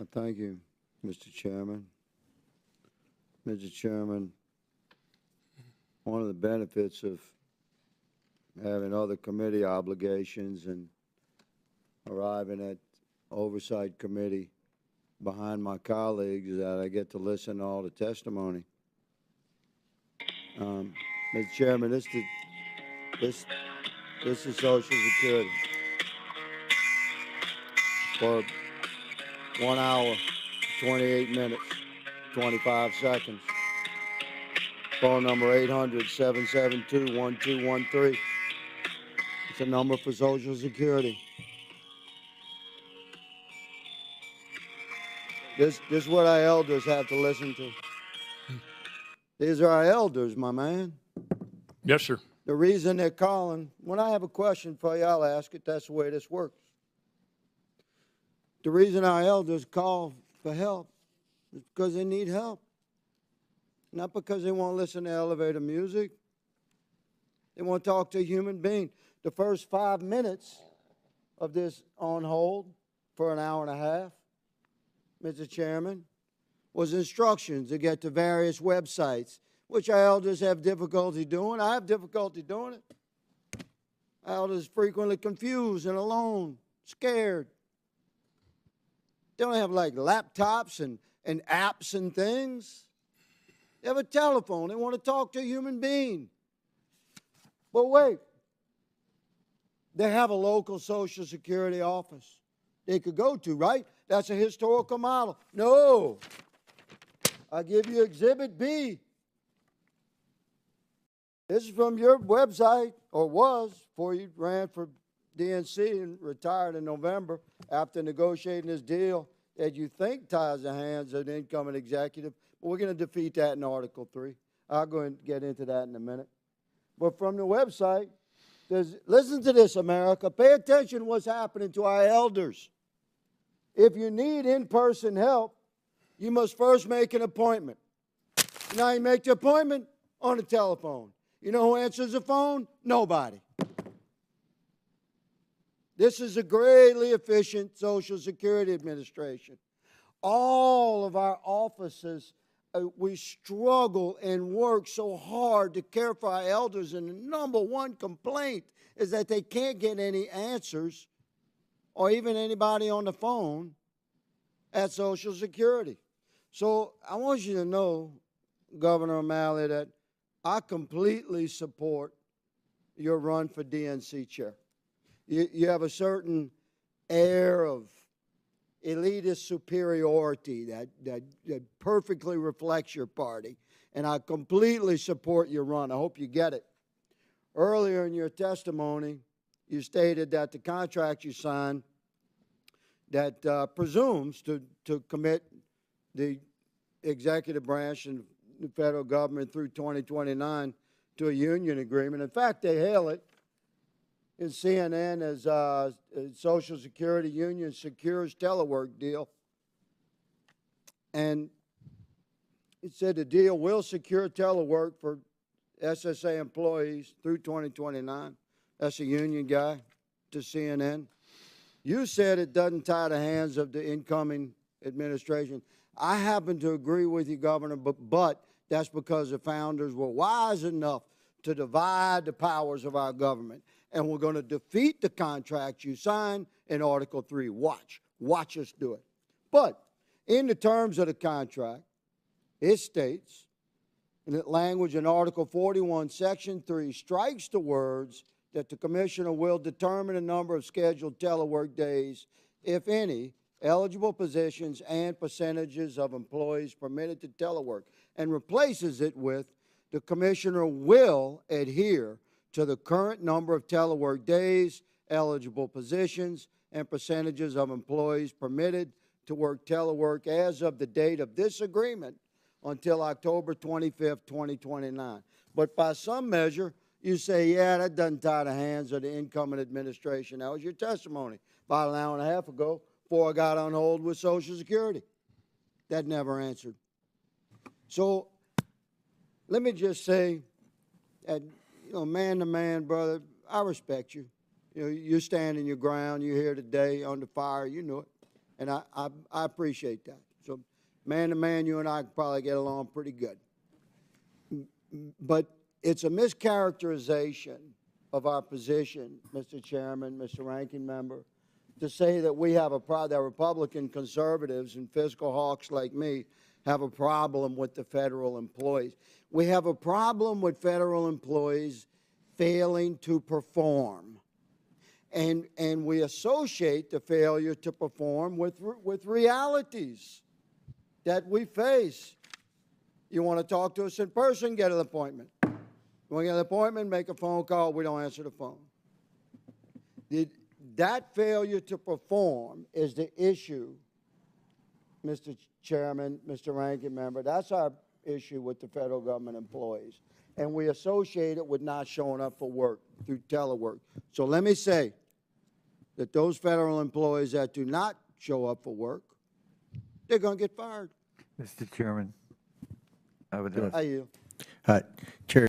Thank you, Mr. Chairman. Mr. Chairman, one of the benefits of having other committee obligations and arriving at Oversight Committee behind my colleagues is that I get to listen to all the testimony. Mr. Chairman, this is Social Security for 1 hour, 28 minutes, 25 seconds. Phone number 800-772-1213. It's a number for Social Security. This is what our elders have to listen to. These are our elders, my man. Yes, sir. The reason they're calling, when I have a question for you, I'll ask it. That's the way this works. The reason our elders call for help is because they need help. Not because they want to listen to elevator music. They want to talk to a human being. The first 5 minutes of this on hold for an hour and a half, Mr. Chairman, was instructions to get to various websites, which our elders have difficulty doing. I have difficulty doing it. Our elders frequently confused and alone, scared. They don't have like laptops and apps and things. They have a telephone. They want to talk to a human being. But wait, they have a local Social Security office they could go to, right? That's a historical model. No. I'll give you Exhibit B. This is from your website, or was, before you ran for DNC and retired in November after negotiating this deal that you think ties the hands of the incoming executive. But we're going to defeat that in Article 3. I'll go and get into that in a minute. But from the website, listen to this, America. Pay attention to what's happening to our elders. If you need in-person help, you must first make an appointment. Now you make the appointment on the telephone. You know who answers the phone? Nobody. This is a greatly efficient Social Security Administration. All of our offices, we struggle and work so hard to care for our elders, and the number one complaint is that they can't get any answers or even anybody on the phone at Social Security. So I want you to know, Governor O'Malley, that I completely support your run for DNC chair. You have a certain air of elitist superiority that perfectly reflects your party, and I completely support your run. I hope you get it. Earlier in your testimony, you stated that the contract you signed that presumes to commit the executive branch and the federal government through 2029 to a union agreement. In fact, they hail it in CNN as Social Security Union secures telework deal. And it said the deal will secure telework for SSA employees through 2029. That's a union guy to CNN. You said it doesn't tie the hands of the incoming administration. I happen to agree with you, Governor, but that's because the founders were wise enough to divide the powers of our government. And we're going to defeat the contract you signed in Article 3. Watch us do it. But in the terms of the contract, it states, in the language in Article 41, Section 3, strikes the words that the Commissioner will determine the number of scheduled telework days, if any, eligible positions and percentages of employees permitted to telework, and replaces it with the Commissioner will adhere to the current number of telework days, eligible positions, and percentages of employees permitted to work telework as of the date of this agreement until October 25th, 2029. But by some measure, you say, yeah, that doesn't tie the hands of the incoming administration. That was your testimony about an hour and a half ago before I got on hold with Social Security. That never answered. So let me just say that, man to man, brother, I respect you. You're standing your ground. You're here today under fire. You know it. And I appreciate that. So man to man, you and I can probably get along pretty good. But it's a mischaracterization of our position, Mr. Chairman, Mr. Ranking Member, to say that we have a problem, that Republican conservatives and fiscal hawks like me have a problem with the federal employees. We have a problem with federal employees failing to perform. And we associate the failure to perform with realities that we face. You want to talk to us in person, get an appointment. You want to get an appointment, make a phone call, we don't answer the phone. That failure to perform is the issue, Mr. Chairman, Mr. Ranking Member. That's our issue with the federal government employees. And we associate it with not showing up for work through telework. So let me say that those federal employees that do not show up for work, they're going to get fired. Mr. Chairman, I would. I yield. Chair.